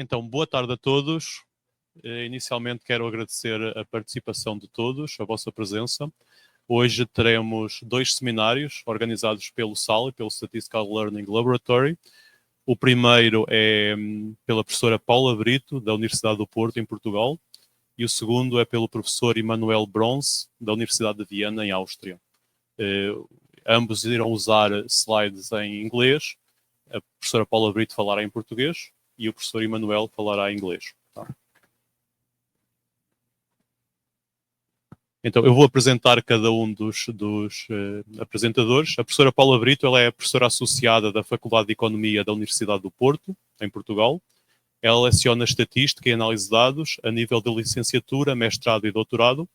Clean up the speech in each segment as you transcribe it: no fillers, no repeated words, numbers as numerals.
Então, boa tarde a todos. Inicialmente quero agradecer a participação de todos, a vossa presença. Hoje teremos 2 seminários organizados pelo SAL, pelo Statistical Learning Laboratory. O primeiro é pela professora Paula Brito, da Universidade do Porto, em Portugal, e o segundo é pelo professor Emanuel Bronze, da Universidade de Viena, em Áustria. Ambos irão usar slides em inglês, a professora Paula Brito falará em português e o professor Emanuel falará em inglês. Tá? Então, eu vou apresentar cada um dos apresentadores. A professora Paula Brito, ela é professora associada da Faculdade de Economia da Universidade do Porto, em Portugal. Ela leciona Estatística e Análise de Dados a nível de licenciatura, mestrado e doutorado.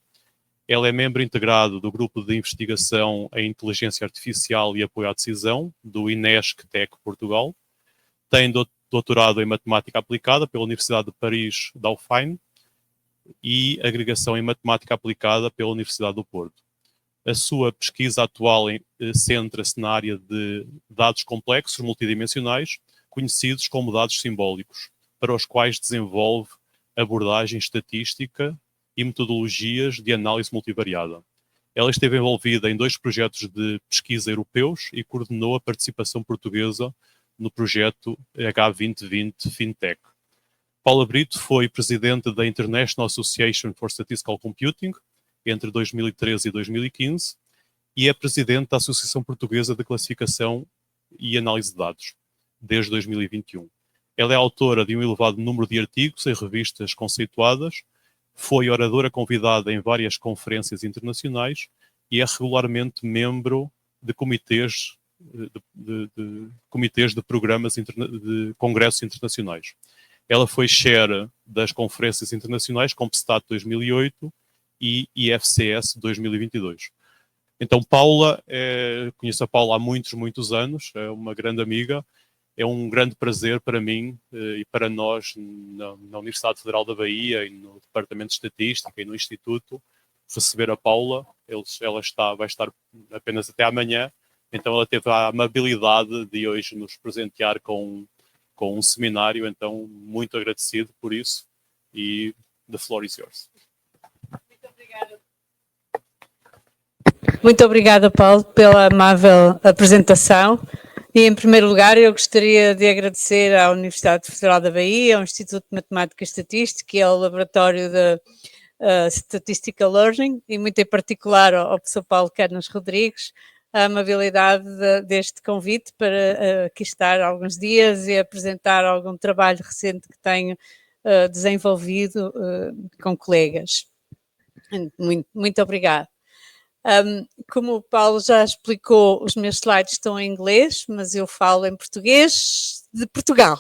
Ela é membro integrado do Grupo de Investigação em Inteligência Artificial e Apoio à Decisão, do INESC-TEC Portugal. Tem doutorado em Matemática Aplicada pela Universidade de Paris, Dauphine, e agregação em Matemática Aplicada pela Universidade do Porto. A sua pesquisa atual centra-se na área de dados complexos multidimensionais, conhecidos como dados simbólicos, para os quais desenvolve abordagem estatística e metodologias de análise multivariada. Ela esteve envolvida em 2 projetos de pesquisa europeus e coordenou a participação portuguesa no projeto H2020 FinTech. Paula Brito foi presidente da International Association for Statistical Computing entre 2013 e 2015 e é presidente da Associação Portuguesa de Classificação e Análise de Dados desde 2021. Ela é autora de um elevado número de artigos em revistas conceituadas, foi oradora convidada em várias conferências internacionais e é regularmente membro de comitês de programas de congressos internacionais. Ela foi chair das conferências internacionais CompStat 2008 e IFCS 2022. Então, Paula, conheço a Paula há muitos anos, é uma grande amiga. É um grande prazer para mim e para nós na Universidade Federal da Bahia e no Departamento de Estatística e no Instituto receber a Paula. Ela vai estar apenas até amanhã, então ela teve a amabilidade de hoje nos presentear com um seminário, então muito agradecido por isso e the floor is yours. Muito obrigada. Muito obrigada, Paulo, pela amável apresentação. E, em primeiro lugar, eu gostaria de agradecer à Universidade Federal da Bahia, ao Instituto de Matemática e Estatística e ao Laboratório de Statistical Learning, e muito em particular ao professor Paulo Canas Rodrigues, a amabilidade deste convite para aqui estar alguns dias e apresentar algum trabalho recente que tenho desenvolvido com colegas. Muito obrigada. Como o Paulo já explicou, os meus slides estão em inglês, mas eu falo em português de Portugal.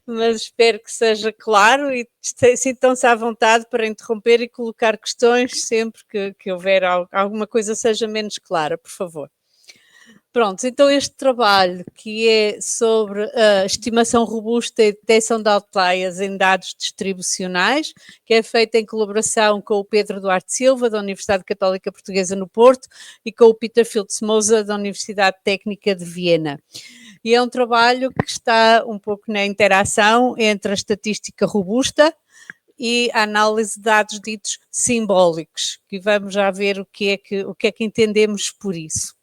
Mas espero que seja claro e sintam-se à vontade para interromper e colocar questões sempre que houver alguma coisa seja menos clara, por favor. Pronto, então este trabalho que é sobre a estimação robusta e detecção de outliers em dados distribucionais, que é feito em colaboração com o Pedro Duarte Silva, da Universidade Católica Portuguesa no Porto, e com o Peter Filtz-Moser, da Universidade Técnica de Viena. E é um trabalho que está um pouco na interação entre a estatística robusta e a análise de dados ditos simbólicos, e vamos já ver o que é que entendemos por isso.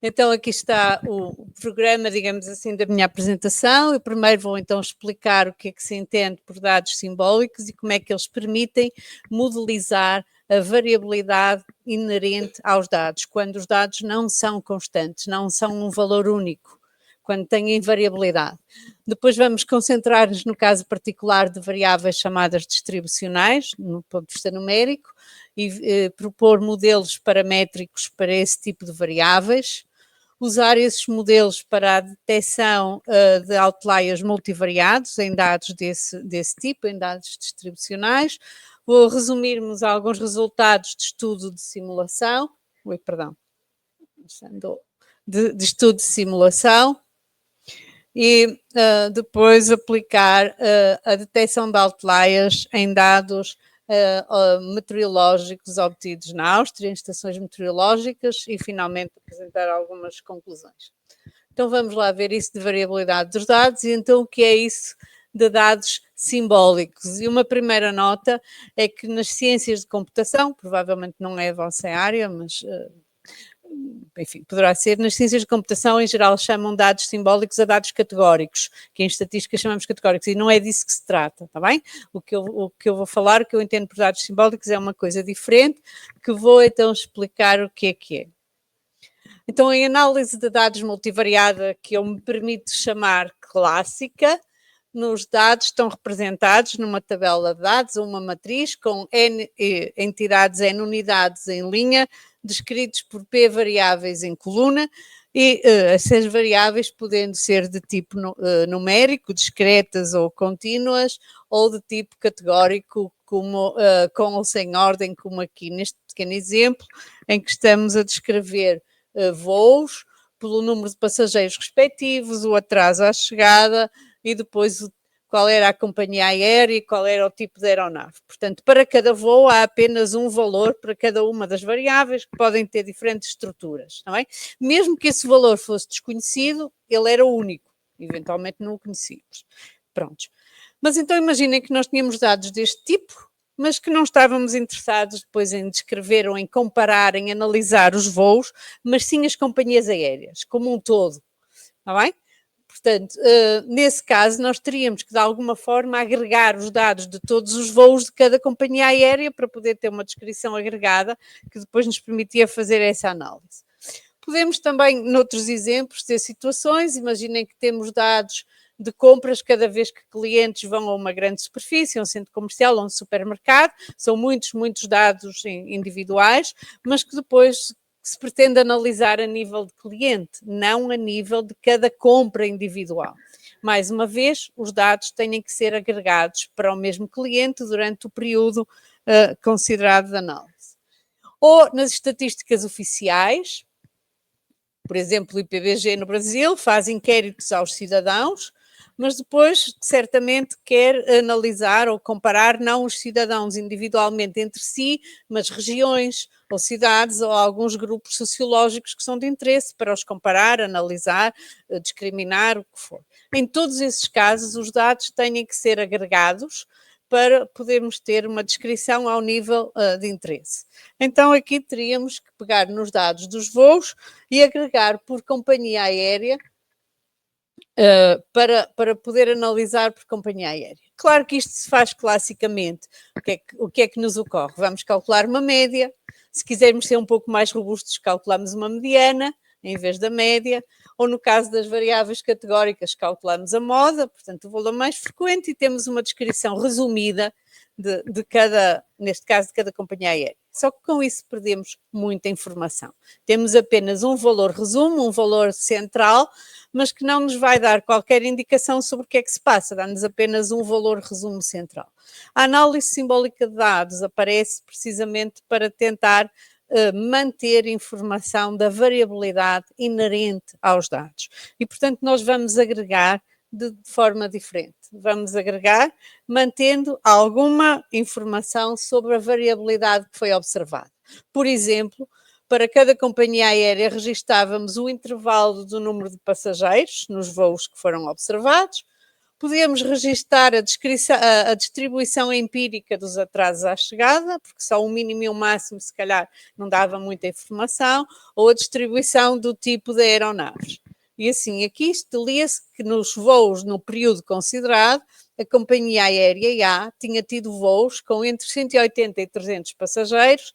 Então aqui está o programa, digamos assim, da minha apresentação. Eu primeiro vou então explicar o que é que se entende por dados simbólicos e como é que eles permitem modelizar a variabilidade inerente aos dados, quando os dados não são constantes, não são um valor único, quando têm variabilidade. Depois vamos concentrar-nos no caso particular de variáveis chamadas distribucionais, no ponto de vista numérico, e propor modelos paramétricos para esse tipo de variáveis, usar esses modelos para a detecção de outliers multivariados em dados desse tipo, em dados distribucionais. Vou resumir-nos alguns resultados de estudo de simulação, de estudo de simulação, e depois aplicar a detecção de outliers em dados meteorológicos obtidos na Áustria, em estações meteorológicas, e finalmente apresentar algumas conclusões. Então vamos lá ver isso de variabilidade dos dados e então o que é isso de dados simbólicos. E uma primeira nota é que nas ciências de computação, provavelmente não é a vossa área, mas enfim, poderá ser, nas ciências de computação em geral chamam dados simbólicos a dados categóricos, que em estatística chamamos categóricos, e não é disso que se trata, está bem? O que eu vou falar, o que eu entendo por dados simbólicos é uma coisa diferente, que vou então explicar o que é. Então, em análise de dados multivariada, que eu me permito chamar clássica, nos dados estão representados numa tabela de dados, uma matriz com N entidades, N unidades em linha, descritos por P variáveis em coluna, e essas variáveis podendo ser de tipo numérico, discretas ou contínuas, ou de tipo categórico, como, com ou sem ordem, como aqui neste pequeno exemplo, em que estamos a descrever voos, pelo número de passageiros respectivos, o atraso à chegada e depois qual era a companhia aérea e qual era o tipo de aeronave. Portanto, para cada voo há apenas um valor para cada uma das variáveis que podem ter diferentes estruturas, não é? Mesmo que esse valor fosse desconhecido, ele era único. Eventualmente não o conhecíamos. Prontos. Mas então imaginem que nós tínhamos dados deste tipo, mas que não estávamos interessados depois em descrever ou em comparar, em analisar os voos, mas sim as companhias aéreas, como um todo, está bem? Portanto, nesse caso, nós teríamos que, de alguma forma, agregar os dados de todos os voos de cada companhia aérea para poder ter uma descrição agregada que depois nos permitia fazer essa análise. Podemos também, noutros exemplos, ter situações, imaginem que temos dados de compras cada vez que clientes vão a uma grande superfície, a um centro comercial ou um supermercado, são muitos dados individuais, mas que depois se pretende analisar a nível de cliente, não a nível de cada compra individual. Mais uma vez, os dados têm que ser agregados para o mesmo cliente durante o período considerado de análise. Ou nas estatísticas oficiais, por exemplo, o IPBG no Brasil faz inquéritos aos cidadãos, mas depois certamente quer analisar ou comparar não os cidadãos individualmente entre si, mas regiões ou cidades ou alguns grupos sociológicos que são de interesse para os comparar, analisar, discriminar, o que for. Em todos esses casos, os dados têm que ser agregados para podermos ter uma descrição ao nível de interesse. Então aqui teríamos que pegar nos dados dos voos e agregar por companhia aérea para poder analisar por companhia aérea. Claro que isto se faz classicamente. O que é que nos ocorre? Vamos calcular uma média. Se quisermos ser um pouco mais robustos, calculamos uma mediana em vez da média, ou no caso das variáveis categóricas, calculamos a moda, portanto o valor mais frequente, e temos uma descrição resumida de cada, neste caso, de cada companhia aérea. Só que com isso perdemos muita informação. Temos apenas um valor resumo, um valor central, mas que não nos vai dar qualquer indicação sobre o que é que se passa, dá-nos apenas um valor resumo central. A análise simbólica de dados aparece precisamente para tentar manter informação da variabilidade inerente aos dados. E, portanto, nós vamos agregar de forma diferente. Vamos agregar mantendo alguma informação sobre a variabilidade que foi observada. Por exemplo, para cada companhia aérea registávamos o intervalo do número de passageiros nos voos que foram observados. Podíamos registar a distribuição empírica dos atrasos à chegada, porque só um mínimo e um máximo, se calhar, não dava muita informação, ou a distribuição do tipo de aeronaves. E assim, aqui lia-se que nos voos, no período considerado, a companhia aérea A tinha tido voos com entre 180 e 300 passageiros,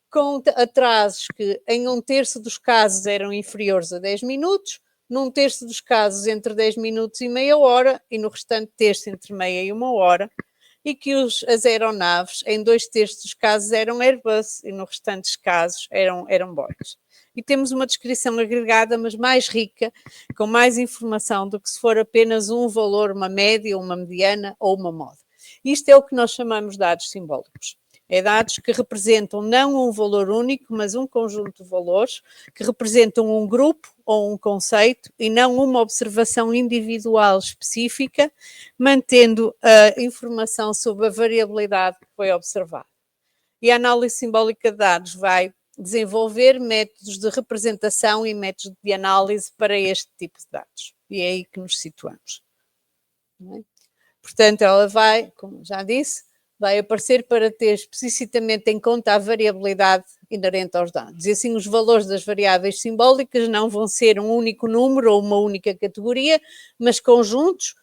com atrasos que em um terço dos casos eram inferiores a 10 minutos, num terço dos casos entre 10 minutos e meia hora e no restante terço entre meia e uma hora, e que as aeronaves em 2/3 dos casos eram Airbus e no restantes casos eram Boeing. E temos uma descrição agregada, mas mais rica, com mais informação do que se for apenas um valor, uma média, uma mediana ou uma moda. Isto é o que nós chamamos de dados simbólicos. É dados que representam não um valor único, mas um conjunto de valores que representam um grupo ou um conceito e não uma observação individual específica, mantendo a informação sobre a variabilidade que foi observada. E a análise simbólica de dados vai desenvolver métodos de representação e métodos de análise para este tipo de dados. E é aí que nos situamos. Não é? Portanto, ela vai, como já disse, vai aparecer para ter explicitamente em conta a variabilidade inerente aos dados. E assim os valores das variáveis simbólicas não vão ser um único número ou uma única categoria, mas conjuntos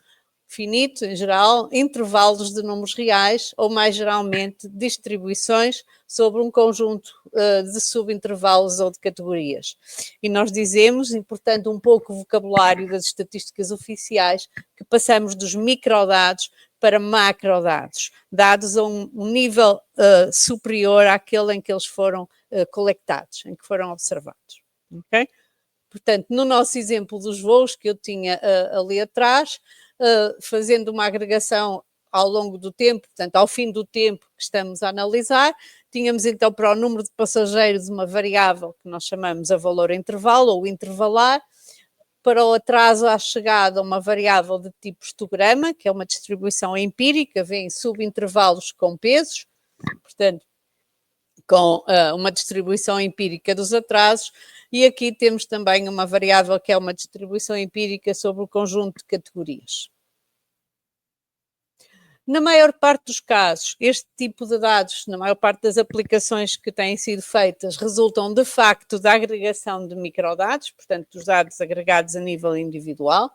finitos, em geral, intervalos de números reais ou, mais geralmente, distribuições sobre um conjunto de subintervalos ou de categorias. E nós dizemos, importando um pouco o vocabulário das estatísticas oficiais, que passamos dos microdados para macrodados, dados a um nível superior àquele em que eles foram colectados, em que foram observados. Ok? Portanto, no nosso exemplo dos voos que eu tinha ali atrás, fazendo uma agregação ao longo do tempo, portanto, ao fim do tempo que estamos a analisar, tínhamos então para o número de passageiros uma variável que nós chamamos a valor intervalo ou intervalar, para o atraso à chegada uma variável de tipo histograma, que é uma distribuição empírica, vem subintervalos com pesos, portanto, com uma distribuição empírica dos atrasos, e aqui temos também uma variável que é uma distribuição empírica sobre o conjunto de categorias. Na maior parte dos casos, este tipo de dados, na maior parte das aplicações que têm sido feitas, resultam de facto da agregação de microdados, portanto, dos dados agregados a nível individual.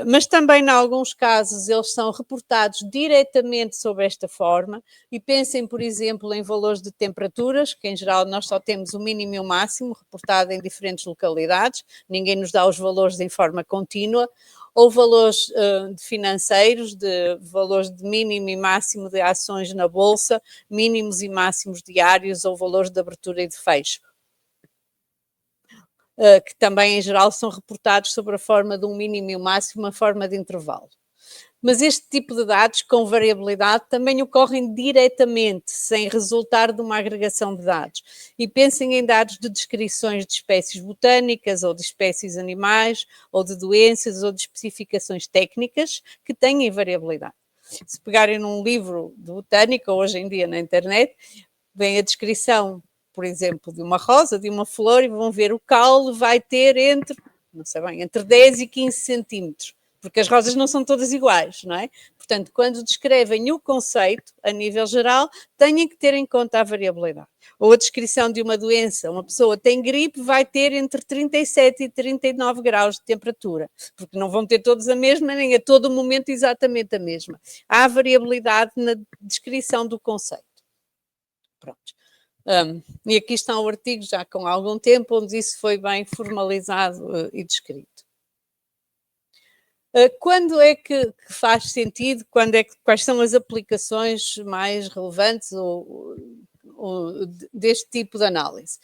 Mas também, em alguns casos, eles são reportados diretamente sob esta forma e pensem, por exemplo, em valores de temperaturas, que em geral nós só temos o mínimo e o máximo reportado em diferentes localidades, ninguém nos dá os valores em forma contínua, ou valores financeiros, de valores de mínimo e máximo de ações na bolsa, mínimos e máximos diários ou valores de abertura e de fecho. Que também, em geral, são reportados sobre a forma de um mínimo e um máximo, uma forma de intervalo. Mas este tipo de dados com variabilidade também ocorrem diretamente, sem resultar de uma agregação de dados. E pensem em dados de descrições de espécies botânicas, ou de espécies animais, ou de doenças, ou de especificações técnicas que têm variabilidade. Se pegarem num livro de botânica, hoje em dia na internet, vem a descrição, por exemplo, de uma rosa, de uma flor, e vão ver o caule vai ter entre, não sei bem, entre 10 e 15 centímetros, porque as rosas não são todas iguais, não é? Portanto, quando descrevem o conceito, a nível geral, têm que ter em conta a variabilidade. Ou a descrição de uma doença, uma pessoa tem gripe, vai ter entre 37 e 39 graus de temperatura, porque não vão ter todos a mesma, nem a todo momento exatamente a mesma. Há variabilidade na descrição do conceito. Pronto. E aqui está o artigo já com algum tempo, onde isso foi bem formalizado e descrito. Quando é que faz sentido, quais são as aplicações mais relevantes deste tipo de análise?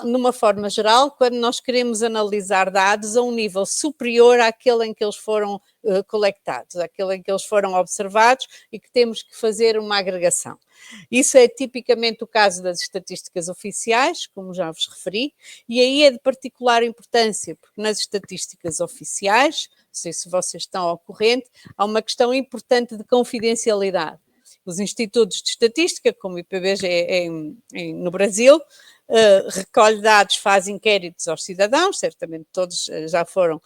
Numa forma geral, quando nós queremos analisar dados a um nível superior àquele em que eles foram colectados, àquele em que eles foram observados e que temos que fazer uma agregação. Isso é tipicamente o caso das estatísticas oficiais, como já vos referi, e aí é de particular importância, porque nas estatísticas oficiais, não sei se vocês estão ao corrente, há uma questão importante de confidencialidade. Os institutos de estatística, como o IPBGE no Brasil, recolhe dados, faz inquéritos aos cidadãos, certamente todos já foram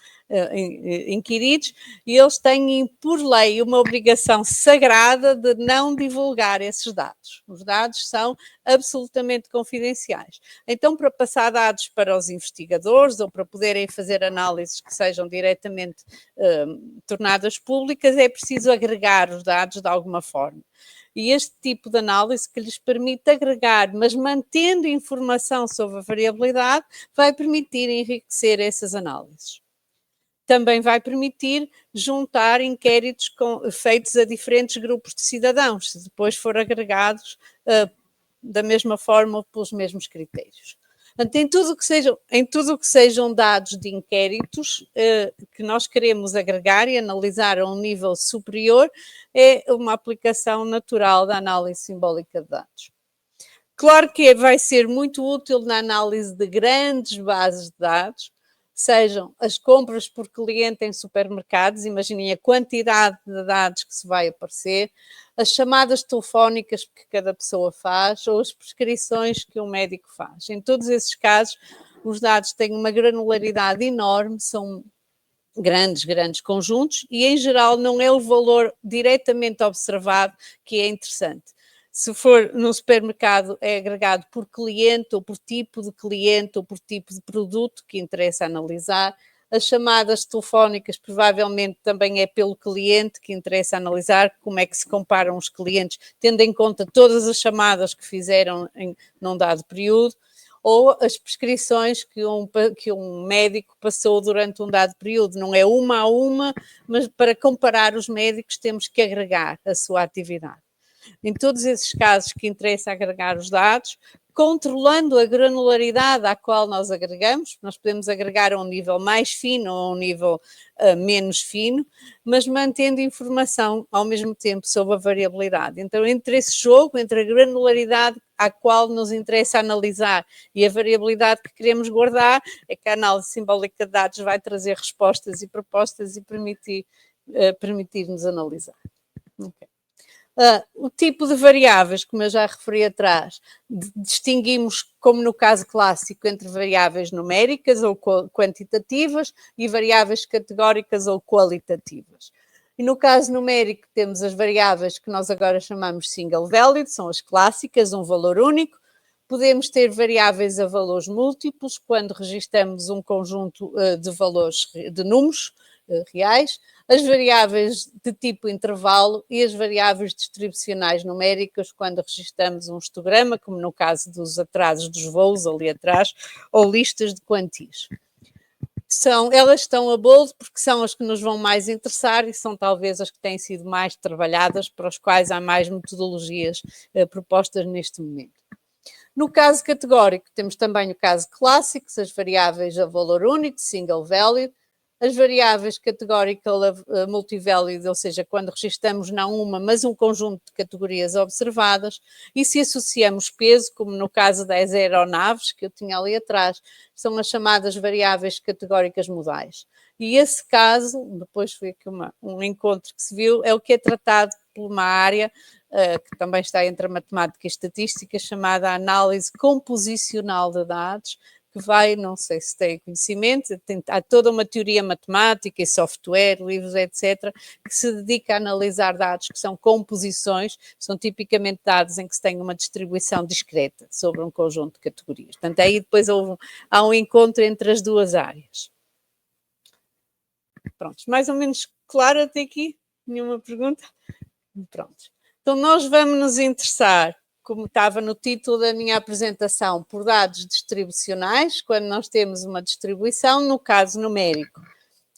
inquiridos, e eles têm por lei uma obrigação sagrada de não divulgar esses dados. Os dados são absolutamente confidenciais. Então, para passar dados para os investigadores ou para poderem fazer análises que sejam diretamente tornadas públicas, é preciso agregar os dados de alguma forma. E este tipo de análise que lhes permite agregar, mas mantendo informação sobre a variabilidade, vai permitir enriquecer essas análises. Também vai permitir juntar inquéritos feitos a diferentes grupos de cidadãos, se depois for agregados da mesma forma ou pelos mesmos critérios. Portanto, em tudo o que sejam dados de inquéritos que nós queremos agregar e analisar a um nível superior, é uma aplicação natural da análise simbólica de dados. Claro que vai ser muito útil na análise de grandes bases de dados, sejam as compras por cliente em supermercados, imaginem a quantidade de dados que se vai aparecer, as chamadas telefónicas que cada pessoa faz ou as prescrições que um médico faz. Em todos esses casos, os dados têm uma granularidade enorme, são grandes conjuntos e, em geral, não é o valor diretamente observado que é interessante. Se for no supermercado, é agregado por cliente ou por tipo de cliente ou por tipo de produto que interessa analisar. As chamadas telefónicas provavelmente também é pelo cliente que interessa analisar, como é que se comparam os clientes, tendo em conta todas as chamadas que fizeram num dado período, ou as prescrições que um médico passou durante um dado período. Não é uma a uma, mas para comparar os médicos temos que agregar a sua atividade. Em todos esses casos que interessa agregar os dados, controlando a granularidade à qual nós agregamos, nós podemos agregar a um nível mais fino ou a um nível menos fino, mas mantendo informação ao mesmo tempo sobre a variabilidade. Então, entre esse jogo, entre a granularidade à qual nos interessa analisar e a variabilidade que queremos guardar, é que a análise simbólica de dados vai trazer respostas e propostas e permitir-nos analisar. Okay. O tipo de variáveis, como eu já referi atrás, distinguimos, como no caso clássico, entre variáveis numéricas ou quantitativas e variáveis categóricas ou qualitativas. E no caso numérico temos as variáveis que nós agora chamamos single value, são as clássicas, um valor único. Podemos ter variáveis a valores múltiplos, quando registramos um conjunto de valores, de números reais, as variáveis de tipo intervalo e as variáveis distribucionais numéricas, quando registramos um histograma, como no caso dos atrasos dos voos ali atrás, ou listas de quantias. Elas estão a bold porque são as que nos vão mais interessar e são talvez as que têm sido mais trabalhadas, para os quais há mais metodologias propostas neste momento. No caso categórico, temos também o caso clássico, as variáveis a valor único, single value, as variáveis categórica multivalue, ou seja, quando registramos não uma, mas um conjunto de categorias observadas, e se associamos peso, como no caso das aeronaves, que eu tinha ali atrás, são as chamadas variáveis categóricas modais. E esse caso, depois foi aqui um encontro que se viu, é o que é tratado por uma área que também está entre a matemática e a estatística, chamada análise composicional de dados, que vai, não sei se têm conhecimento, há toda uma teoria matemática e software, livros, etc., que se dedica a analisar dados que são composições, são tipicamente dados em que se tem uma distribuição discreta sobre um conjunto de categorias. Portanto, aí depois há um encontro entre as duas áreas. Pronto, mais ou menos claro até aqui? Nenhuma pergunta? Pronto. Então, nós vamos nos interessar, como estava no título da minha apresentação, por dados distribucionais, quando nós temos uma distribuição, no caso numérico,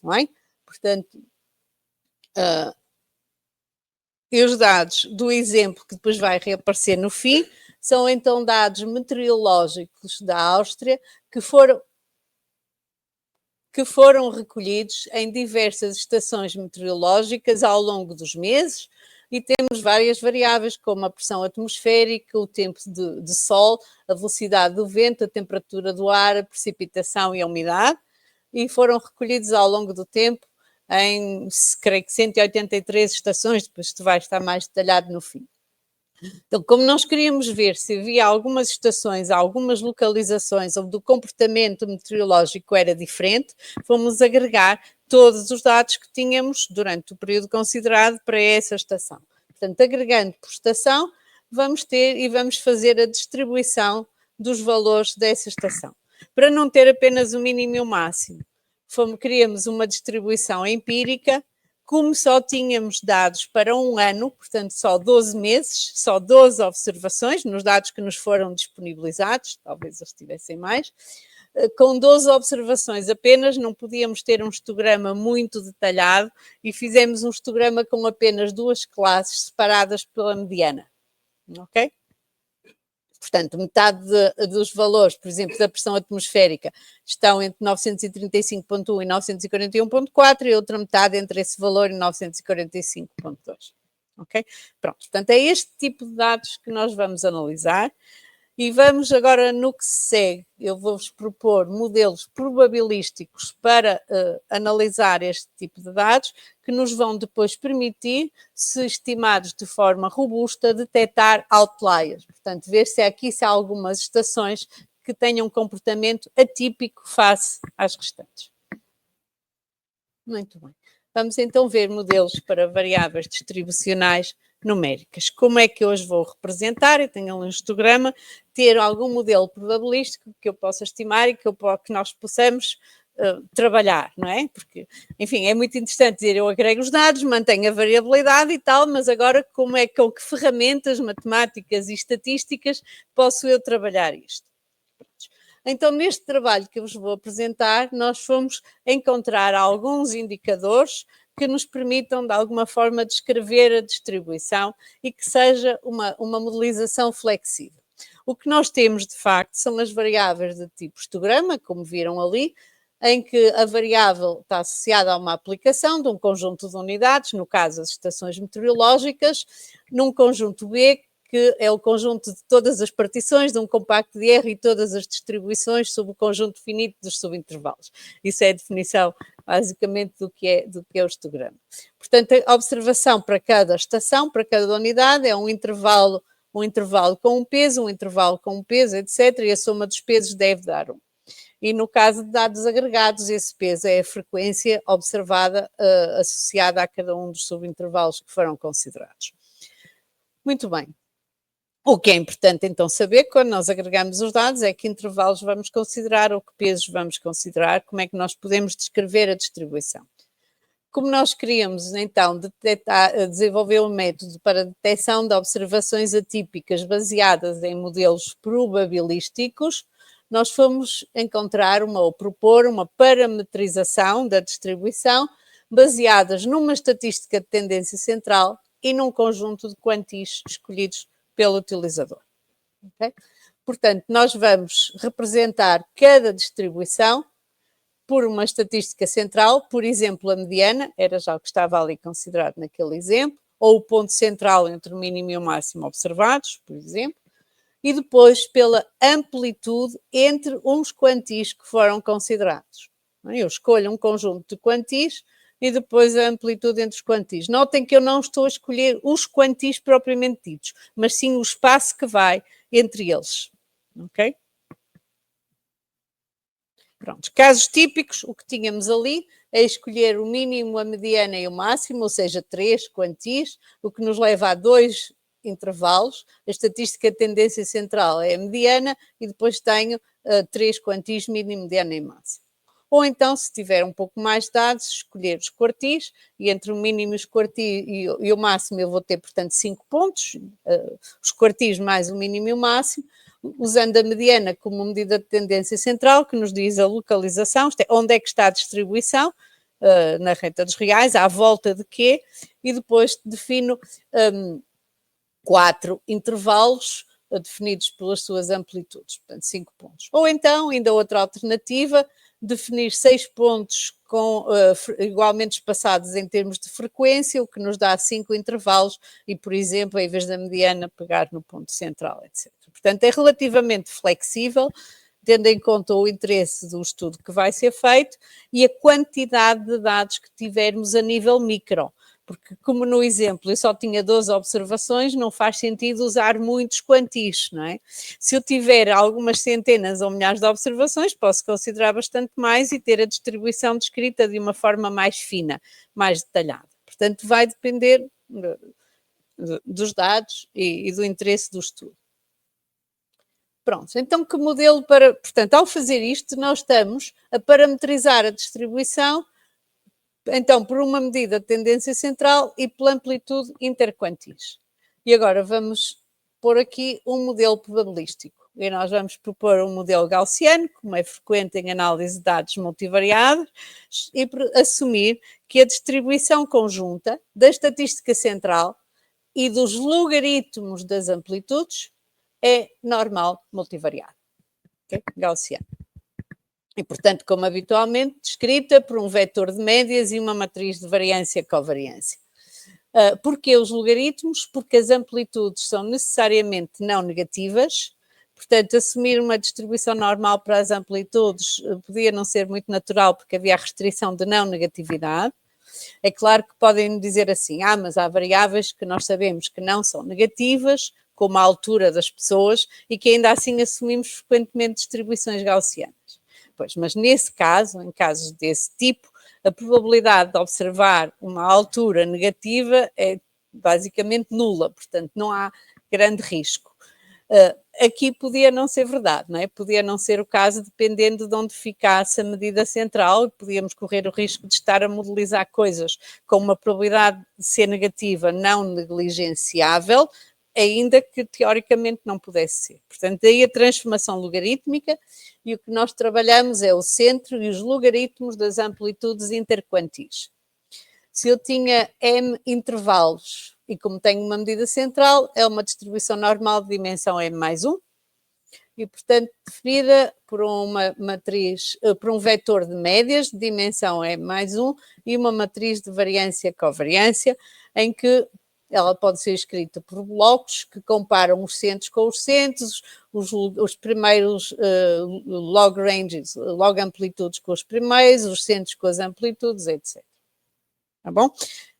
não é? Portanto, e os dados do exemplo que depois vai reaparecer no fim, são então dados meteorológicos da Áustria que foram recolhidos em diversas estações meteorológicas ao longo dos meses, e temos várias variáveis, como a pressão atmosférica, o tempo de sol, a velocidade do vento, a temperatura do ar, a precipitação e a umidade, e foram recolhidos ao longo do tempo em, creio que 183 estações, depois isto vai estar mais detalhado no fim. Então, como nós queríamos ver se havia algumas estações, algumas localizações onde o comportamento meteorológico era diferente, fomos agregar todos os dados que tínhamos durante o período considerado para essa estação. Portanto, agregando por estação, vamos fazer a distribuição dos valores dessa estação. Para não ter apenas o mínimo e o máximo, criamos uma distribuição empírica. Como só tínhamos dados para um ano, portanto só 12 meses, só 12 observações, nos dados que nos foram disponibilizados, talvez eles tivessem mais, com 12 observações apenas, não podíamos ter um histograma muito detalhado e fizemos um histograma com apenas duas classes separadas pela mediana, ok? Portanto, metade dos valores, por exemplo, da pressão atmosférica estão entre 935.1 e 941.4 e a outra metade entre esse valor e 945.2. Ok? Pronto, portanto, é este tipo de dados que nós vamos analisar E vamos agora no que se segue. Eu vou-vos propor modelos probabilísticos para analisar este tipo de dados, que nos vão depois permitir, se estimados de forma robusta, detectar outliers. Portanto, ver se há algumas estações que tenham um comportamento atípico face às restantes. Muito bem. Vamos então ver modelos para variáveis distribucionais numéricas. Como é que eu hoje vou representar? Eu tenho ali um histograma, ter algum modelo probabilístico que eu possa estimar e que nós possamos trabalhar, não é? Porque, enfim, é muito interessante dizer eu agrego os dados, mantenho a variabilidade e tal, mas agora com que ferramentas matemáticas e estatísticas posso eu trabalhar isto? Então, neste trabalho que eu vos vou apresentar, nós fomos encontrar alguns indicadores que nos permitam, de alguma forma, descrever a distribuição e que seja uma modelização flexível. O que nós temos, de facto, são as variáveis de tipo histograma, como viram ali, em que a variável está associada a uma aplicação de um conjunto de unidades, no caso as estações meteorológicas, num conjunto B, que é o conjunto de todas as partições de um compacto de R e todas as distribuições sob o conjunto finito dos subintervalos. Isso é a definição, basicamente, do que é o histograma. Portanto, a observação para cada estação, para cada unidade, é um intervalo com um peso, etc. E a soma dos pesos deve dar 1. E no caso de dados agregados, esse peso é a frequência observada associada a cada um dos subintervalos que foram considerados. Muito bem. O que é importante então saber quando nós agregamos os dados é que intervalos vamos considerar ou que pesos vamos considerar, como é que nós podemos descrever a distribuição. Como nós queríamos então desenvolver um método para detecção de observações atípicas baseadas em modelos probabilísticos, nós fomos propor uma parametrização da distribuição baseadas numa estatística de tendência central e num conjunto de quantis escolhidos pelo utilizador. Okay? Portanto, nós vamos representar cada distribuição por uma estatística central, por exemplo, a mediana, era já o que estava ali considerado naquele exemplo, ou o ponto central entre o mínimo e o máximo observados, por exemplo, e depois pela amplitude entre uns quantis que foram considerados. Eu escolho um conjunto de quantis e depois a amplitude entre os quantis. Notem que eu não estou a escolher os quantis propriamente ditos, mas sim o espaço que vai entre eles. Ok? Pronto. Casos típicos, o que tínhamos ali é escolher o mínimo, a mediana e o máximo, ou seja, 3 quantis, o que nos leva a 2 intervalos. A estatística de tendência central é a mediana e depois tenho 3 quantis, mínimo, mediana e máximo. Ou então, se tiver um pouco mais de dados, escolher os quartis, e entre o mínimo e o máximo eu vou ter, portanto, 5 pontos, os quartis mais o mínimo e o máximo, usando a mediana como medida de tendência central, que nos diz a localização, onde é que está a distribuição, na reta dos reais, à volta de quê, e depois defino 4 intervalos definidos pelas suas amplitudes, portanto 5 pontos. Ou então, ainda outra alternativa, definir 6 pontos igualmente espaçados em termos de frequência, o que nos dá 5 intervalos e, por exemplo, em vez da mediana, pegar no ponto central, etc. Portanto, é relativamente flexível, tendo em conta o interesse do estudo que vai ser feito e a quantidade de dados que tivermos a nível micro. Porque, como no exemplo, eu só tinha 12 observações, não faz sentido usar muitos quantis, não é? Se eu tiver algumas centenas ou milhares de observações, posso considerar bastante mais e ter a distribuição descrita de uma forma mais fina, mais detalhada. Portanto, vai depender dos dados e do interesse do estudo. Pronto, então que modelo Portanto, ao fazer isto, nós estamos a parametrizar a distribuição então, por uma medida de tendência central e pela amplitude interquantis. E agora vamos pôr aqui um modelo probabilístico. E nós vamos propor um modelo gaussiano, como é frequente em análise de dados multivariados, e assumir que a distribuição conjunta da estatística central e dos logaritmos das amplitudes é normal multivariada. Okay? Gaussiano. E, portanto, como habitualmente, descrita por um vetor de médias e uma matriz de variância-covariância. Porquê os logaritmos? Porque as amplitudes são necessariamente não negativas, Portanto, assumir uma distribuição normal para as amplitudes podia não ser muito natural, porque havia a restrição de não negatividade. É claro que podem dizer assim, mas há variáveis que nós sabemos que não são negativas, como a altura das pessoas, e que ainda assim assumimos frequentemente distribuições gaussianas. Pois, mas nesse caso, em casos desse tipo, a probabilidade de observar uma altura negativa é basicamente nula, portanto não há grande risco. Aqui podia não ser verdade, não é? Podia não ser o caso, dependendo de onde ficasse a medida central, podíamos correr o risco de estar a modelizar coisas com uma probabilidade de ser negativa não negligenciável, ainda que teoricamente não pudesse ser. Portanto, daí a transformação logarítmica, e o que nós trabalhamos é o centro e os logaritmos das amplitudes interquantis. Se eu tinha m intervalos e como tenho uma medida central, é uma distribuição normal de dimensão m mais 1, e portanto definida por uma matriz, por um vetor de médias de dimensão m mais 1 e uma matriz de variância-covariância, em que ela pode ser escrita por blocos que comparam os centros com os centros, os primeiros log ranges, log amplitudes com os primeiros, os centros com as amplitudes, etc. Tá bom?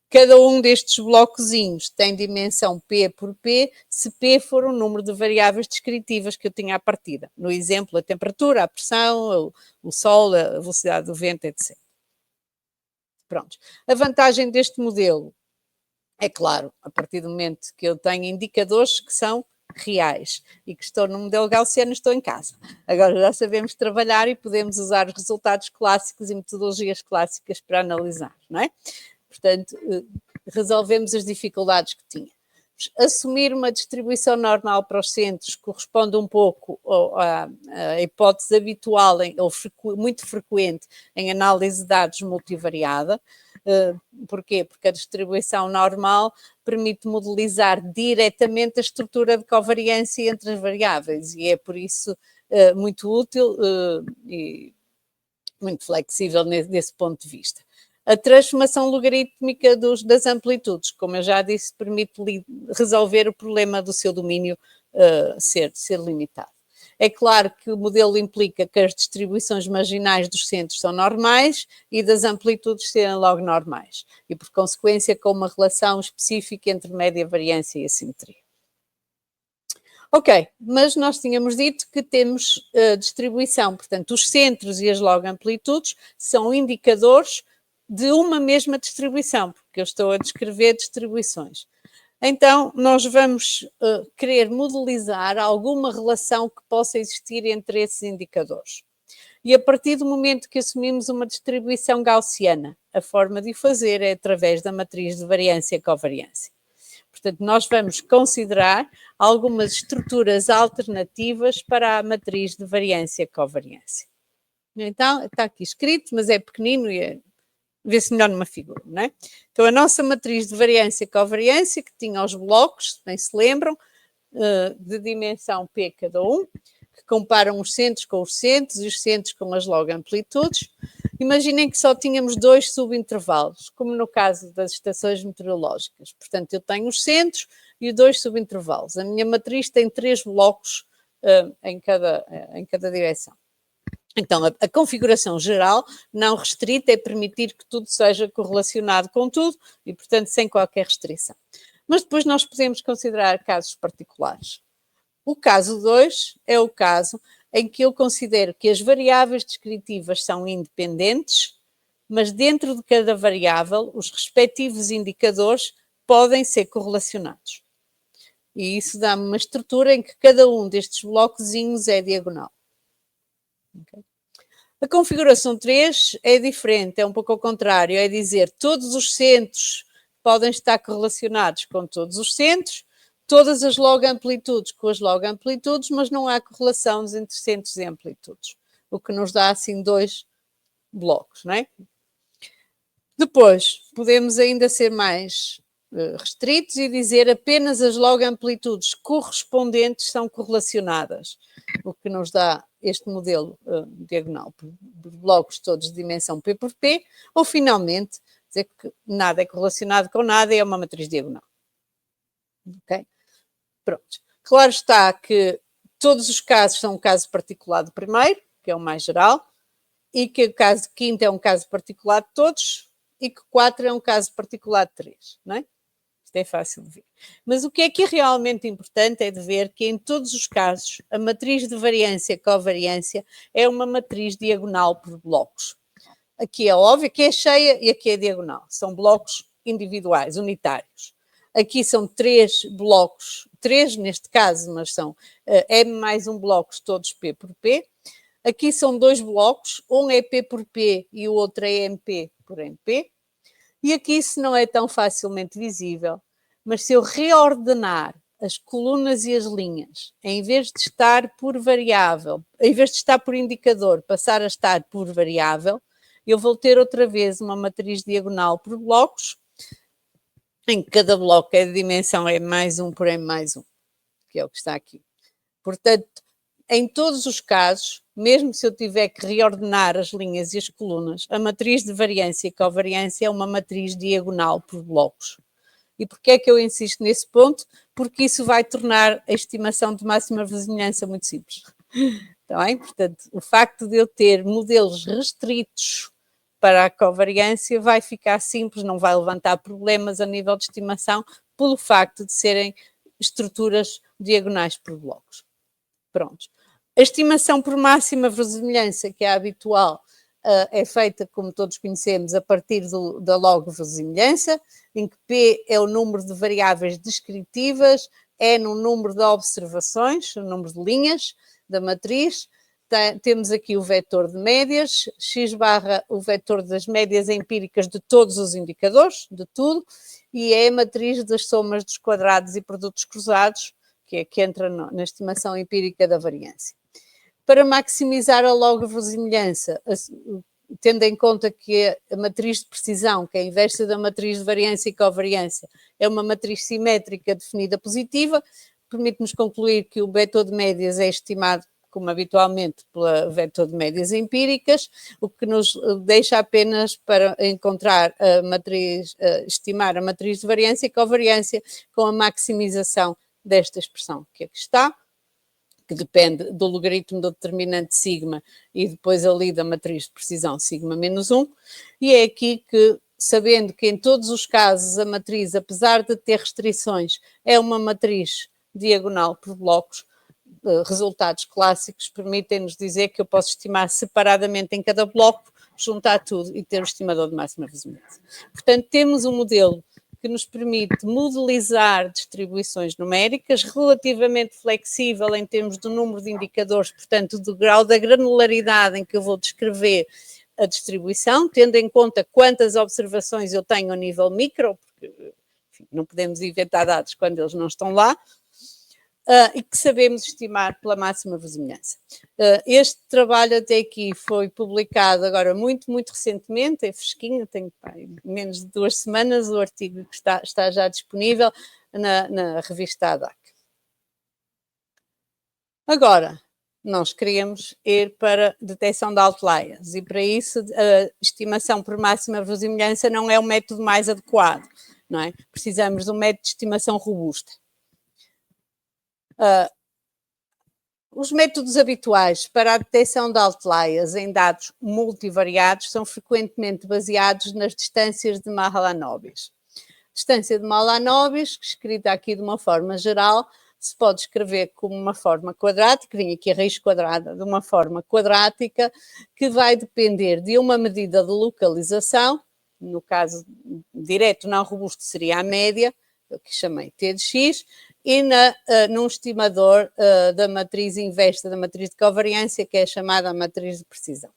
Cada um destes blocozinhos tem dimensão P por P, se P for o número de variáveis descritivas que eu tinha à partida. No exemplo, a temperatura, a pressão, o sol, a velocidade do vento, etc. Pronto. A vantagem deste modelo é claro, a partir do momento que eu tenho indicadores que são reais e que estou no modelo gaussiano, estou em casa. Agora já sabemos trabalhar e podemos usar os resultados clássicos e metodologias clássicas para analisar, não é? Portanto, resolvemos as dificuldades que tínhamos. Assumir uma distribuição normal para os centros corresponde um pouco à hipótese habitual, ou muito frequente, em análise de dados multivariada. Porquê? Porque a distribuição normal permite modelizar diretamente a estrutura de covariância entre as variáveis e é por isso muito útil e muito flexível desse ponto de vista. A transformação logarítmica das amplitudes, como eu já disse, permite resolver o problema do seu domínio ser limitado. É claro que o modelo implica que as distribuições marginais dos centros são normais e das amplitudes serem logo normais, e por consequência com uma relação específica entre média, variância e assimetria. Ok, mas nós tínhamos dito que temos distribuição, portanto os centros e as log amplitudes são indicadores de uma mesma distribuição, porque eu estou a descrever distribuições. Então, nós vamos querer modelizar alguma relação que possa existir entre esses indicadores. E a partir do momento que assumimos uma distribuição gaussiana, a forma de o fazer é através da matriz de variância-covariância. Portanto, nós vamos considerar algumas estruturas alternativas para a matriz de variância-covariância. Então, está aqui escrito, mas é pequenino e vê-se melhor numa figura, não é? Então, a nossa matriz de variância-covariância, que tinha os blocos, se bem se lembram, de dimensão P cada um, que comparam os centros com os centros e os centros com as log amplitudes. Imaginem que só tínhamos 2 subintervalos, como no caso das estações meteorológicas. Portanto, eu tenho os centros e 2 subintervalos. A minha matriz tem 3 blocos em cada direção. Então, a configuração geral, não restrita, é permitir que tudo seja correlacionado com tudo e, portanto, sem qualquer restrição. Mas depois nós podemos considerar casos particulares. O caso 2 é o caso em que eu considero que as variáveis descritivas são independentes, mas dentro de cada variável, os respectivos indicadores podem ser correlacionados. E isso dá-me uma estrutura em que cada um destes blocozinhos é diagonal. Okay. A configuração 3 é diferente, é um pouco ao contrário, é dizer todos os centros podem estar correlacionados com todos os centros, todas as log amplitudes com as log amplitudes, mas não há correlação entre centros e amplitudes, o que nos dá assim 2 blocos, não é? Depois, podemos ainda ser mais restritos e dizer apenas as log amplitudes correspondentes são correlacionadas, o que nos dá este modelo diagonal, por blocos todos de dimensão P por P, ou finalmente dizer que nada é correlacionado com nada e é uma matriz diagonal. Ok? Pronto. Claro está que todos os casos são um caso particular do primeiro, que é o mais geral, e que o caso quinto é um caso particular de todos, e que 4 é um caso particular de 3, não é? Isto é fácil de ver. Mas o que é realmente importante é de ver que em todos os casos a matriz de variância covariância é uma matriz diagonal por blocos. Aqui é óbvio que é cheia e aqui é diagonal. São blocos individuais, unitários. Aqui são 3 blocos, 3 neste caso, mas são M mais um blocos, todos P por P. Aqui são 2 blocos, um é P por P e o outro é MP por MP. E aqui isso não é tão facilmente visível, mas se eu reordenar as colunas e as linhas, em vez de estar por variável, em vez de estar por indicador, passar a estar por variável, eu vou ter outra vez uma matriz diagonal por blocos, em que cada bloco é de dimensão M mais 1 por M mais 1, que é o que está aqui. Portanto, em todos os casos, mesmo se eu tiver que reordenar as linhas e as colunas, a matriz de variância e covariância é uma matriz diagonal por blocos. E porquê é que eu insisto nesse ponto? Porque isso vai tornar a estimação de máxima vizinhança muito simples. Está bem? Portanto, o facto de eu ter modelos restritos para a covariância vai ficar simples, não vai levantar problemas a nível de estimação pelo facto de serem estruturas diagonais por blocos. Pronto. A estimação por máxima verosimilhança, que é habitual, é feita, como todos conhecemos, a partir da log verosimilhança, em que P é o número de variáveis descritivas, N o número de observações, o número de linhas da matriz. Temos aqui o vetor de médias, x barra o vetor das médias empíricas de todos os indicadores, de tudo, e é a matriz das somas dos quadrados e produtos cruzados, que entra na estimação empírica da variância. Para maximizar a log verosimilhança, tendo em conta que a matriz de precisão, que é a inversa da matriz de variância e covariância, é uma matriz simétrica definida positiva, permite-nos concluir que o vetor de médias é estimado, como habitualmente, pela vetor de médias empíricas, o que nos deixa apenas para encontrar a matriz, estimar a matriz de variância e covariância com a maximização desta expressão que aqui está, que depende do logaritmo do determinante sigma e depois ali da matriz de precisão sigma menos 1, e é aqui que, sabendo que em todos os casos a matriz, apesar de ter restrições, é uma matriz diagonal por blocos, resultados clássicos permitem-nos dizer que eu posso estimar separadamente em cada bloco, juntar tudo e ter o estimador de máxima verosimilhança. Portanto, temos um modelo que nos permite modelizar distribuições numéricas, relativamente flexível em termos do número de indicadores, portanto, do grau da granularidade em que eu vou descrever a distribuição, tendo em conta quantas observações eu tenho a nível micro, porque enfim, não podemos inventar dados quando eles não estão lá, e que sabemos estimar pela máxima verosimilhança. Este trabalho até aqui foi publicado agora muito recentemente, é fresquinho, tem menos de 2 semanas, o artigo que está já disponível na revista ADAC. Agora, nós queremos ir para detecção de outliers e para isso a estimação por máxima verosimilhança não é o método mais adequado, não é? Precisamos de um método de estimação robusta. Os métodos habituais para a detecção de outliers em dados multivariados são frequentemente baseados nas distâncias de Mahalanobis. Distância de Mahalanobis, escrita aqui de uma forma geral, se pode escrever como uma forma quadrática, vem aqui a raiz quadrada de uma forma quadrática, que vai depender de uma medida de localização, no caso direto não robusto seria a média, que chamei T de X, e num estimador da matriz inversa da matriz de covariância, que é chamada a matriz de precisão.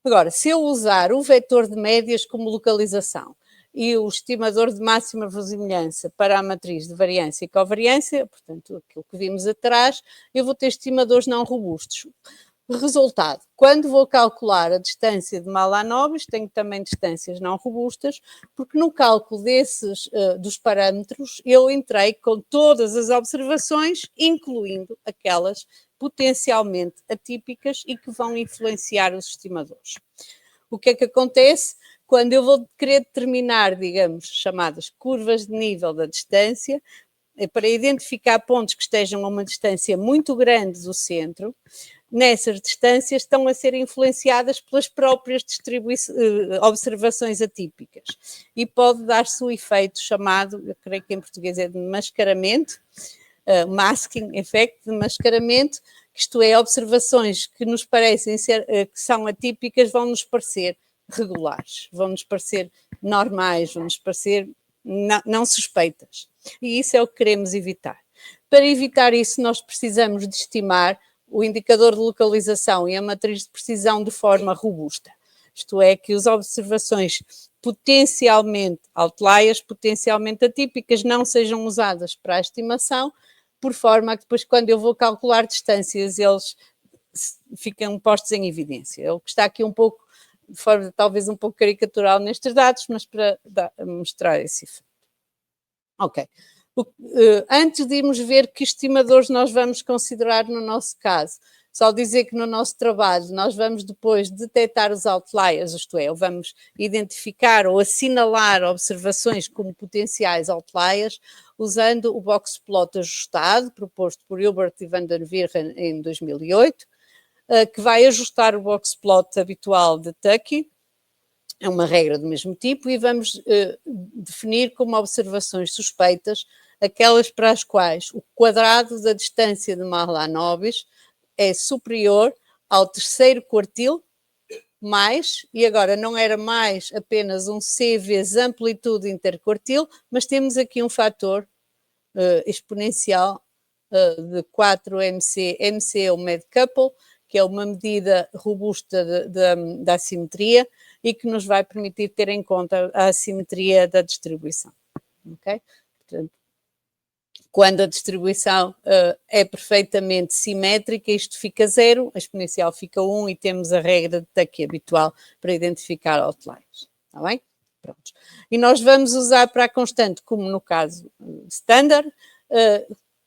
Agora, se eu usar o vetor de médias como localização e o estimador de máxima verosimilhança para a matriz de variância e covariância, portanto, aquilo que vimos atrás, eu vou ter estimadores não robustos. Resultado, quando vou calcular a distância de Mahalanobis, tenho também distâncias não robustas, porque no cálculo dos parâmetros, eu entrei com todas as observações, incluindo aquelas potencialmente atípicas e que vão influenciar os estimadores. O que é que acontece? Quando eu vou querer determinar, digamos, chamadas curvas de nível da distância, para identificar pontos que estejam a uma distância muito grande do centro. Nessas distâncias estão a ser influenciadas pelas próprias observações atípicas e pode dar-se o efeito chamado, eu creio que em português é de mascaramento, masking effect, de mascaramento, isto é, observações que nos parecem ser, que são atípicas, vão nos parecer regulares, vão nos parecer normais, vão nos parecer não suspeitas. E isso é o que queremos evitar. Para evitar isso, nós precisamos de estimar o indicador de localização e a matriz de precisão de forma robusta. Isto é, que as observações potencialmente outliers, potencialmente atípicas, não sejam usadas para a estimação, por forma que depois, quando eu vou calcular distâncias, eles ficam postos em evidência. É o que está aqui um pouco, de forma talvez um pouco caricatural nestes dados, mas para mostrar esse efeito. Ok. Antes de irmos ver que estimadores nós vamos considerar no nosso caso, só dizer que no nosso trabalho nós vamos depois detectar os outliers, isto é, vamos identificar ou assinalar observações como potenciais outliers, usando o box plot ajustado, proposto por Hilbert e van der Virgen em 2008, que vai ajustar o box plot habitual de Tukey, é uma regra do mesmo tipo, e vamos definir como observações suspeitas aquelas para as quais o quadrado da distância de Mahalanobis é superior ao terceiro quartil, mais, e agora não era mais apenas um C vezes amplitude interquartil, mas temos aqui um fator exponencial de 4MC, MC é o med couple, que é uma medida robusta da assimetria e que nos vai permitir ter em conta a assimetria da distribuição. Ok? Portanto, quando a distribuição é perfeitamente simétrica, isto fica 0, a exponencial fica 1 e temos a regra de Tukey habitual para identificar outliers. Está bem? Pronto. E nós vamos usar para a constante, como no caso standard,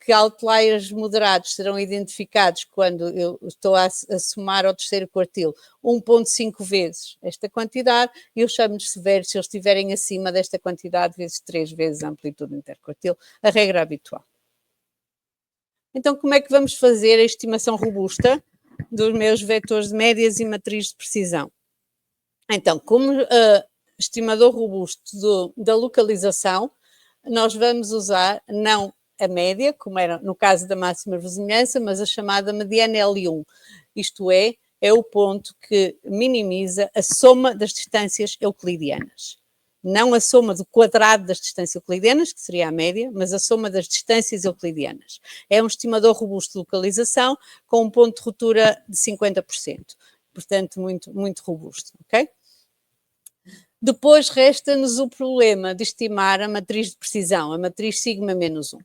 que outliers moderados serão identificados quando eu estou a somar ao terceiro quartil 1,5 vezes esta quantidade, e eu chamo-lhes severos se eles estiverem acima desta quantidade vezes 3 vezes a amplitude interquartil, a regra habitual. Então, como é que vamos fazer a estimação robusta dos meus vetores de médias e matriz de precisão? Então, como estimador robusto da localização, nós vamos usar não a média, como era no caso da máxima vizinhança, mas a chamada mediana L1. Isto é o ponto que minimiza a soma das distâncias euclidianas. Não a soma do quadrado das distâncias euclidianas, que seria a média, mas a soma das distâncias euclidianas. É um estimador robusto de localização com um ponto de ruptura de 50%. Portanto, muito, muito robusto, ok? Depois resta-nos o problema de estimar a matriz de precisão, a matriz sigma menos 1.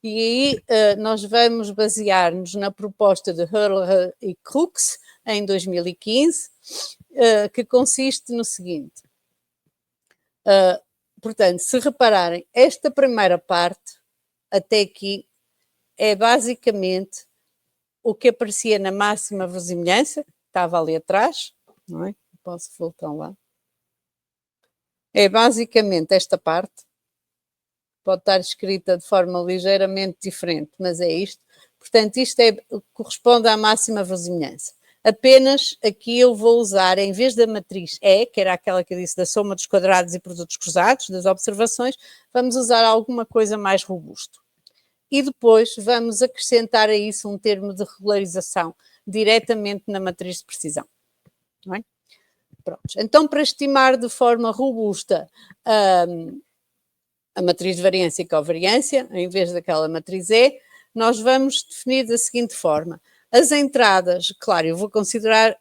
E aí nós vamos basear-nos na proposta de Hurley e Crookes, em 2015, que consiste no seguinte. Portanto, se repararem, esta primeira parte, até aqui, é basicamente o que aparecia na máxima verosimilhança, que estava ali atrás, não é? Posso voltar lá. É basicamente esta parte. Pode estar escrita de forma ligeiramente diferente, mas é isto. Portanto, isto corresponde à máxima verosimilhança. Apenas aqui eu vou usar, em vez da matriz E, que era aquela que eu disse da soma dos quadrados e produtos cruzados, das observações, vamos usar alguma coisa mais robusto. E depois vamos acrescentar a isso um termo de regularização, diretamente na matriz de precisão. Não é? Pronto. Então, para estimar de forma robusta a matriz de variância e covariância, em vez daquela matriz E, nós vamos definir da seguinte forma. As entradas, claro, eu vou considerar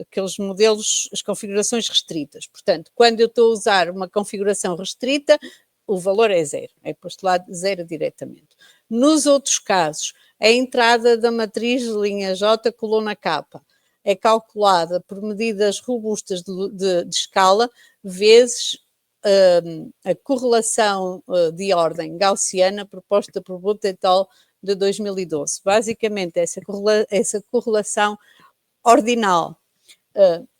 aqueles modelos, as configurações restritas. Portanto, quando eu estou a usar uma configuração restrita, o valor é 0, é posto lá 0 diretamente. Nos outros casos, a entrada da matriz de linha J, coluna K, é calculada por medidas robustas de escala, vezes a correlação de ordem gaussiana proposta por Butt et al. De 2012. Basicamente, essa correlação ordinal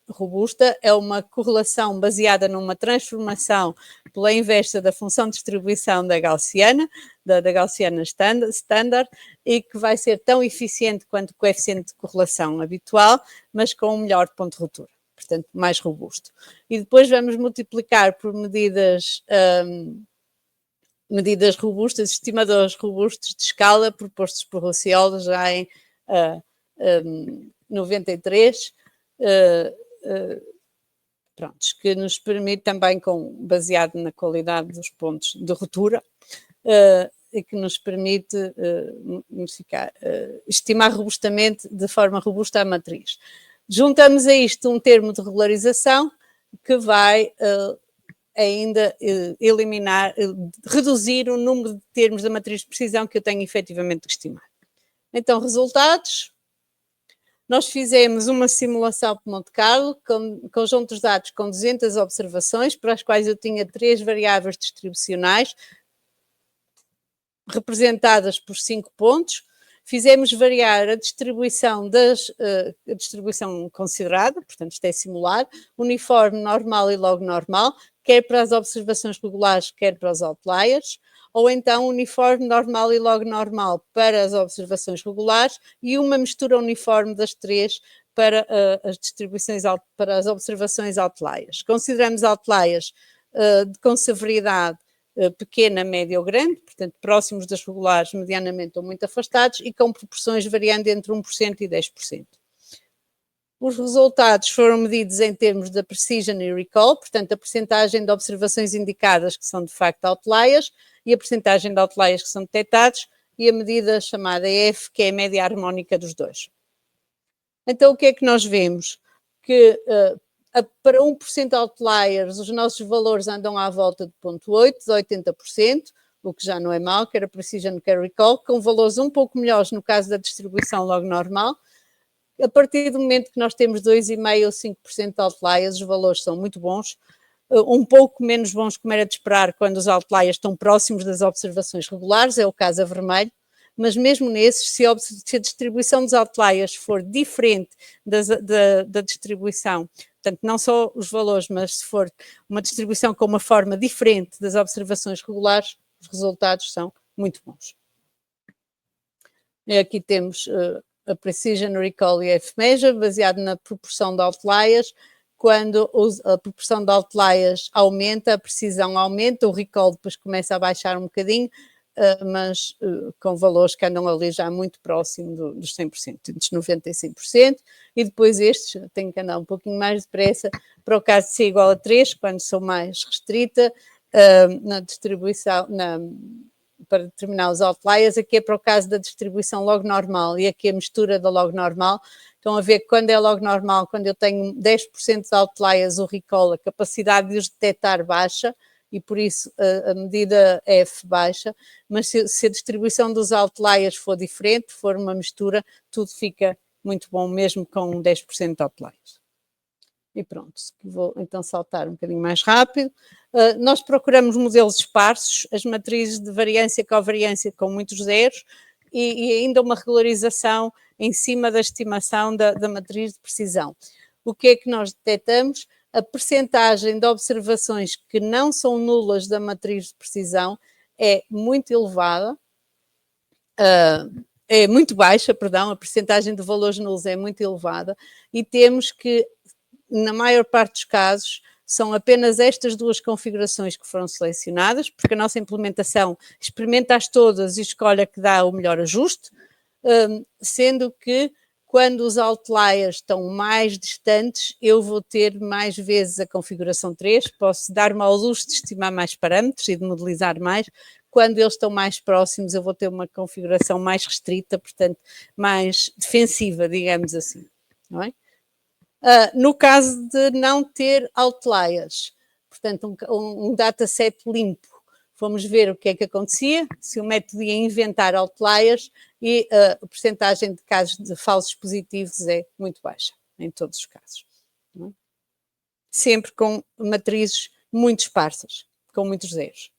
robusta é uma correlação baseada numa transformação pela inversa da função de distribuição da Gaussiana, da Gaussiana standard, e que vai ser tão eficiente quanto o coeficiente de correlação habitual, mas com um melhor ponto de ruptura, portanto, mais robusto. E depois vamos multiplicar por medidas robustas, estimadores robustos de escala, propostos por Rossiol já em 93, prontos, que nos permite também, baseado na qualidade dos pontos de ruptura, e que nos permite estimar robustamente, de forma robusta, a matriz. Juntamos a isto um termo de regularização que vai ainda reduzir o número de termos da matriz de precisão que eu tenho efetivamente que estimar. Então, resultados. Nós fizemos uma simulação por Monte Carlo, com conjuntos de dados com 200 observações, para as quais eu tinha 3 variáveis distribucionais, representadas por 5 pontos. Fizemos variar a distribuição considerada, portanto isto é simular, uniforme, normal e log normal, quer para as observações regulares, quer para os outliers, ou então uniforme, normal e log normal para as observações regulares e uma mistura uniforme das 3 para as distribuições, para as observações outliers. Consideramos outliers com severidade pequena, média ou grande, portanto próximos das regulares, medianamente ou muito afastados, e com proporções variando entre 1% e 10%. Os resultados foram medidos em termos da precision e recall, portanto a percentagem de observações indicadas que são de facto outliers e a percentagem de outliers que são detectados, e a medida chamada F, que é a média harmónica dos dois. Então o que é que nós vemos? Que para 1% outliers os nossos valores andam à volta de 0,8, de 80%, o que já não é mau, quer a precision, quer a recall, com valores um pouco melhores no caso da distribuição log normal. A partir do momento que nós temos 2,5% ou 5% de outliers, os valores são muito bons, um pouco menos bons, como era de esperar, quando os outliers estão próximos das observações regulares, é o caso a vermelho, mas mesmo nesses, se a distribuição dos outliers for diferente da distribuição, portanto, não só os valores, mas se for uma distribuição com uma forma diferente das observações regulares, os resultados são muito bons. E aqui temos a Precision, Recall e F-Measure, baseado na proporção de outliers. Quando a proporção de outliers aumenta, a precisão aumenta, o recall depois começa a baixar um bocadinho, mas com valores que andam ali já muito próximo dos 100%, dos 95%, e depois estes têm que andar um pouquinho mais depressa, para o caso de ser igual a 3, quando sou mais restrita, na distribuição, para determinar os outliers, aqui é para o caso da distribuição log normal, e aqui a mistura da log normal. Estão a ver que quando é log normal, quando eu tenho 10% de outliers, o recall, a capacidade de os detectar baixa, e por isso a medida F baixa, mas se a distribuição dos outliers for diferente, for uma mistura, tudo fica muito bom, mesmo com 10% de outliers. E pronto, vou então saltar um bocadinho mais rápido. Nós procuramos modelos esparsos, as matrizes de variância e covariância com muitos zeros, e ainda uma regularização em cima da estimação da matriz de precisão. O que é que nós detectamos? A percentagem de observações que não são nulas da matriz de precisão é muito elevada, é muito baixa, perdão, a percentagem de valores nulos é muito elevada, e temos que, na maior parte dos casos, são apenas estas duas configurações que foram selecionadas, porque a nossa implementação experimenta-as todas e escolhe a que dá o melhor ajuste, sendo que quando os outliers estão mais distantes, eu vou ter mais vezes a configuração 3, posso dar-me ao luxo de estimar mais parâmetros e de modelizar mais. Quando eles estão mais próximos, eu vou ter uma configuração mais restrita, portanto, mais defensiva, digamos assim, não é? No caso de não ter outliers, portanto, um dataset limpo, fomos ver o que é que acontecia, se o método ia inventar outliers, e a percentagem de casos de falsos positivos é muito baixa, em todos os casos. Não é? Sempre com matrizes muito esparsas, com muitos zeros.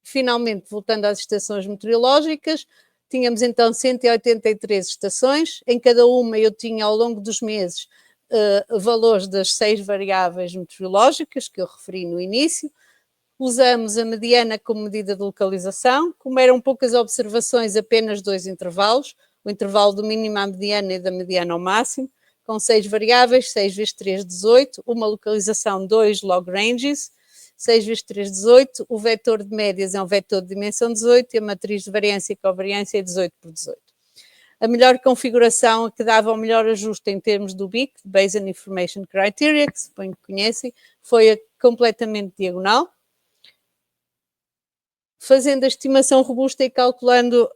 Finalmente, voltando às estações meteorológicas, tínhamos então 183 estações, em cada uma eu tinha ao longo dos meses valores das 6 variáveis meteorológicas que eu referi no início. Usamos a mediana como medida de localização. Como eram poucas observações, apenas 2 intervalos, o intervalo do mínimo à mediana e da mediana ao máximo, com 6 variáveis, 6 vezes 3, 18, uma localização, 2 log ranges, 6 vezes 3, 18, o vetor de médias é um vetor de dimensão 18 e a matriz de variância e covariância é 18 por 18. A melhor configuração, a que dava o melhor ajuste em termos do BIC, Bayesian Information Criteria, que suponho que conhecem, foi a completamente diagonal. Fazendo a estimação robusta e calculando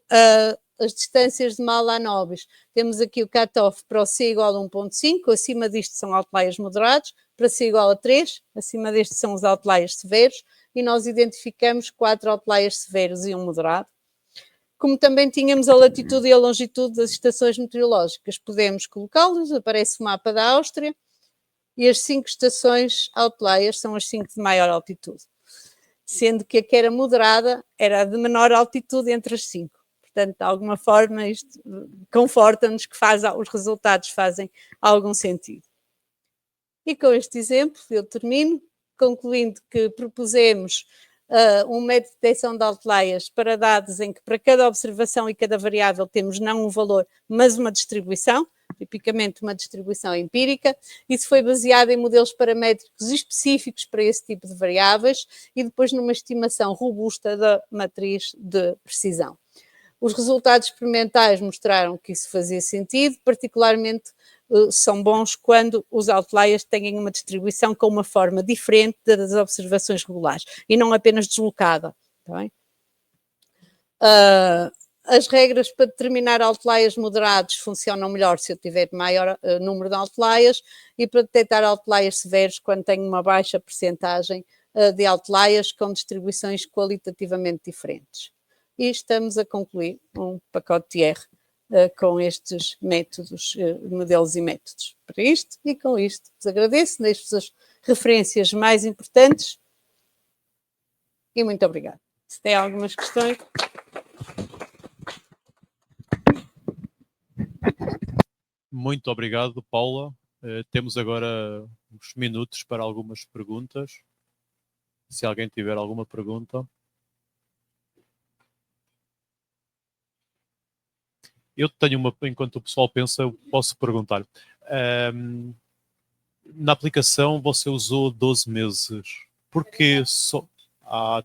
as distâncias de mal a nobis, temos aqui o cutoff para o C igual a 1.5, acima disto são outliers moderados, para C igual a 3, acima deste são os outliers severos, e nós identificamos 4 outliers severos e um moderado. Como também tínhamos a latitude e a longitude das estações meteorológicas, podemos colocá-los, aparece o mapa da Áustria, e as 5 estações outliers são as 5 de maior altitude, sendo que a que era moderada era a de menor altitude entre as 5. Portanto, de alguma forma, isto conforta-nos que os resultados fazem algum sentido. E com este exemplo, eu termino, concluindo que propusemos um método de detecção de outliers para dados em que para cada observação e cada variável temos não um valor, mas uma distribuição, tipicamente uma distribuição empírica. Isso foi baseado em modelos paramétricos específicos para esse tipo de variáveis e depois numa estimação robusta da matriz de precisão. Os resultados experimentais mostraram que isso fazia sentido, particularmente são bons quando os outliers têm uma distribuição com uma forma diferente das observações regulares e não apenas deslocada. Tá bem? As regras para determinar outliers moderados funcionam melhor se eu tiver maior número de outliers e para detectar outliers severos quando tenho uma baixa percentagem de outliers com distribuições qualitativamente diferentes. E estamos a concluir um pacote R com estes métodos, modelos e métodos para isto. E com isto vos agradeço, deixo-vos as referências mais importantes e muito obrigada. Se tem algumas questões... Muito obrigado, Paula. Temos agora uns minutos para algumas perguntas. Se alguém tiver alguma pergunta. Eu tenho uma, enquanto o pessoal pensa, eu posso perguntar. Na aplicação você usou 12 meses. Porquê só...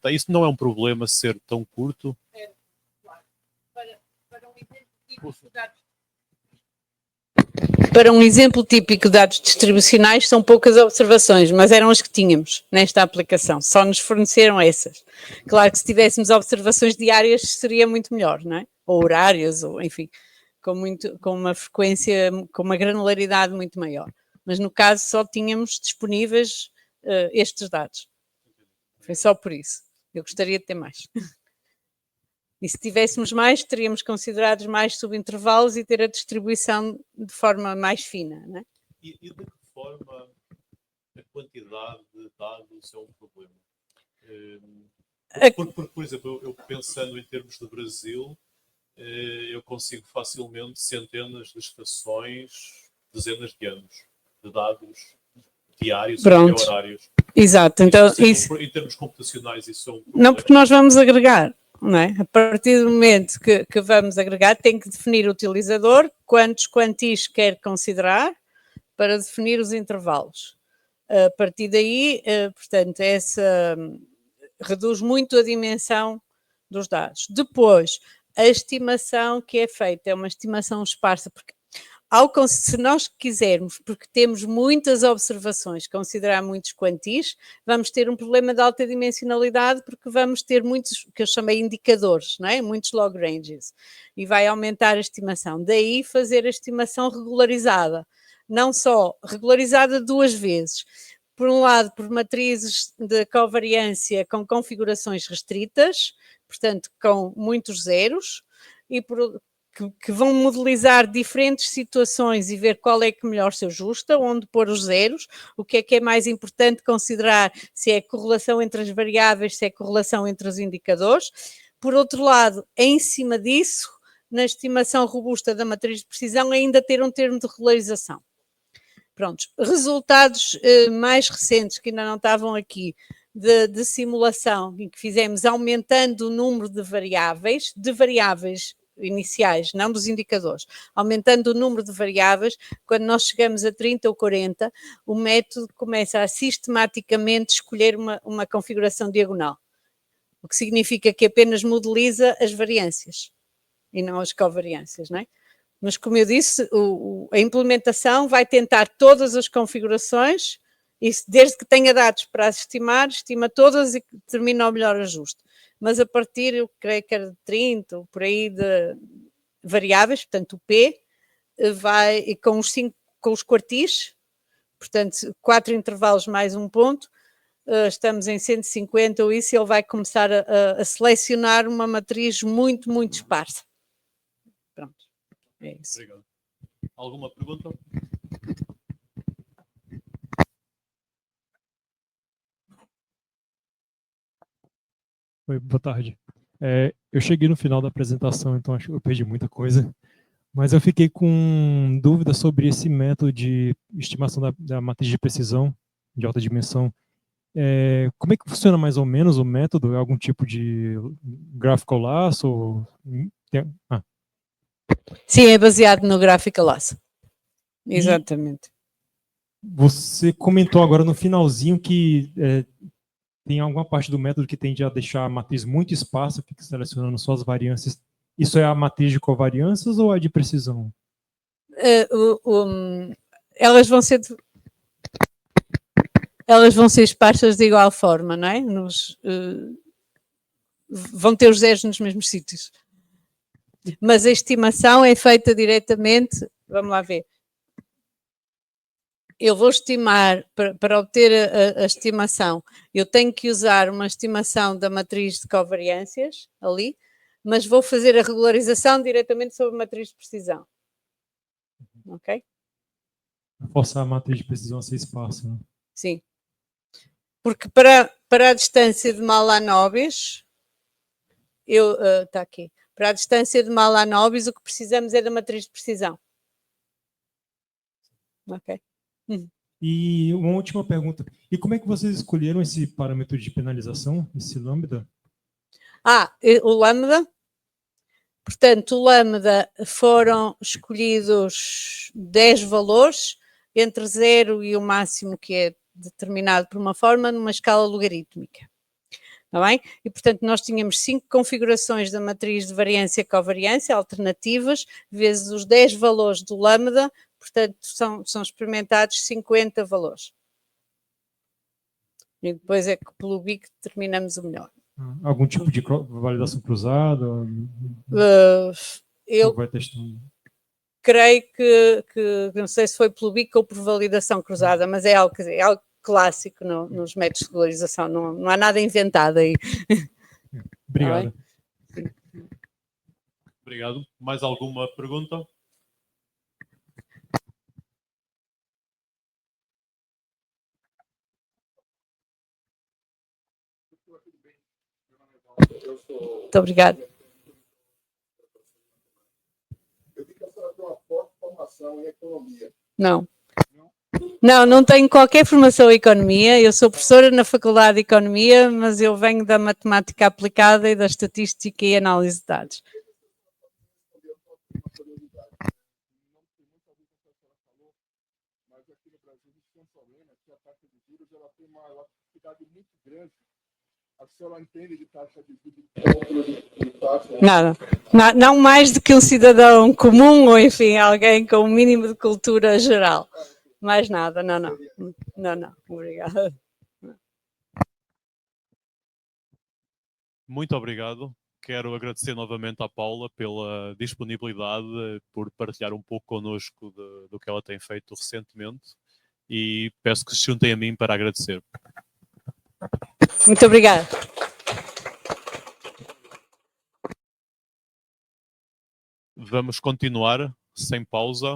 tá. Isso não é um problema ser tão curto? Para um exemplo típico de dados distribucionais, são poucas observações, mas eram as que tínhamos nesta aplicação. Só nos forneceram essas. Claro que se tivéssemos observações diárias seria muito melhor, não é? Ou horárias, ou enfim, com uma frequência, com uma granularidade muito maior. Mas no caso só tínhamos disponíveis estes dados. Foi só por isso. Eu gostaria de ter mais. E se tivéssemos mais, teríamos considerado mais subintervalos e ter a distribuição de forma mais fina, não é? E de que forma a quantidade de dados é um problema? Por exemplo, eu pensando em termos de Brasil, eu consigo facilmente centenas de estações, dezenas de anos de dados diários e horários. Exato. Então, isso, em termos computacionais, isso é um problema. Não, porque nós vamos agregar. Não é? A partir do momento que vamos agregar, tem que definir o utilizador, quantos quantis quer considerar, para definir os intervalos. A partir daí, portanto, essa reduz muito a dimensão dos dados. Depois, a estimação que é feita é uma estimação esparsa, porque se nós quisermos, porque temos muitas observações, considerar muitos quantis, vamos ter um problema de alta dimensionalidade, porque vamos ter muitos, que eu chamei indicadores, não é? Muitos log ranges, e vai aumentar a estimação. Daí fazer a estimação regularizada, não só regularizada 2 vezes, por um lado por matrizes de covariância com configurações restritas, portanto com muitos zeros, e que vão modelizar diferentes situações e ver qual é que melhor se ajusta, onde pôr os zeros, o que é mais importante considerar, se é correlação entre as variáveis, se é correlação entre os indicadores. Por outro lado, em cima disso, na estimação robusta da matriz de precisão, ainda ter um termo de regularização. Pronto, resultados mais recentes que ainda não estavam aqui, de simulação, em que fizemos aumentando o número de variáveis iniciais, não dos indicadores, aumentando o número de variáveis, quando nós chegamos a 30 ou 40, o método começa a sistematicamente escolher uma configuração diagonal, o que significa que apenas modeliza as variâncias e não as covariâncias, não é? Mas, como eu disse, a implementação vai tentar todas as configurações, e desde que tenha dados para as estimar, estima todas e determina o melhor ajuste. Mas a partir, eu creio que era de 30, ou por aí, de variáveis, portanto o P, vai com os quartis, portanto 4 intervalos mais um ponto, estamos em 150 ou isso, e ele vai começar a selecionar uma matriz muito, muito esparsa. Pronto, é isso. Obrigado. Alguma pergunta? Oi, boa tarde. Eu cheguei no final da apresentação, então acho que eu perdi muita coisa, mas eu fiquei com dúvida sobre esse método de estimação da matriz de precisão de alta dimensão. Como é que funciona mais ou menos o método? É algum tipo de graphical lasso? Sim, é baseado no graphical lasso. Exatamente. Você comentou agora no finalzinho que tem alguma parte do método que tende a deixar a matriz muito esparsa, fica selecionando só as variâncias. Isso é a matriz de covariâncias ou é de precisão? Elas vão ser esparsas de igual forma, não é? Vão ter os zeros nos mesmos sítios. Mas a estimação é feita diretamente, vamos lá ver. Eu vou estimar, para obter a estimação, eu tenho que usar uma estimação da matriz de covariâncias, ali, mas vou fazer a regularização diretamente sobre a matriz de precisão. Ok? Forçar a matriz de precisão a ser esparsa, né? Sim. Porque para a distância de Mahalanobis, está aqui, para a distância de Mahalanobis, o que precisamos é da matriz de precisão. Ok? E uma última pergunta. E como é que vocês escolheram esse parâmetro de penalização, esse lambda? O lambda. Portanto, o lambda foram escolhidos 10 valores, entre 0 e o máximo que é determinado por uma forma, numa escala logarítmica. Está bem? E, portanto, nós tínhamos 5 configurações da matriz de variância e covariância, alternativas, vezes os 10 valores do lambda, portanto, são experimentados 50 valores. E depois é que pelo BIC determinamos o melhor. Algum tipo de validação cruzada? Eu creio que não sei se foi pelo BIC ou por validação cruzada, mas é algo clássico nos métodos de regularização, não há nada inventado aí. Obrigado. Obrigado. Mais alguma pergunta? Muito obrigada. Eu vi que a senhora tem uma forte formação em economia. Não tenho qualquer formação em economia. Eu sou professora na Faculdade de Economia, mas eu venho da matemática aplicada e da estatística e análise de dados. Mas aqui no Brasil a gente tem um problema que a taxa de juros ela tem uma elasticidade muito grande. A senhora entende de taxa de juros? Nada. Não mais do que um cidadão comum ou, enfim, alguém com um mínimo de cultura geral. Mais nada, não. Obrigada. Muito obrigado. Quero agradecer novamente à Paula pela disponibilidade, por partilhar um pouco connosco do que ela tem feito recentemente, e peço que se juntem a mim para agradecer. Muito obrigada. Vamos continuar sem pausa.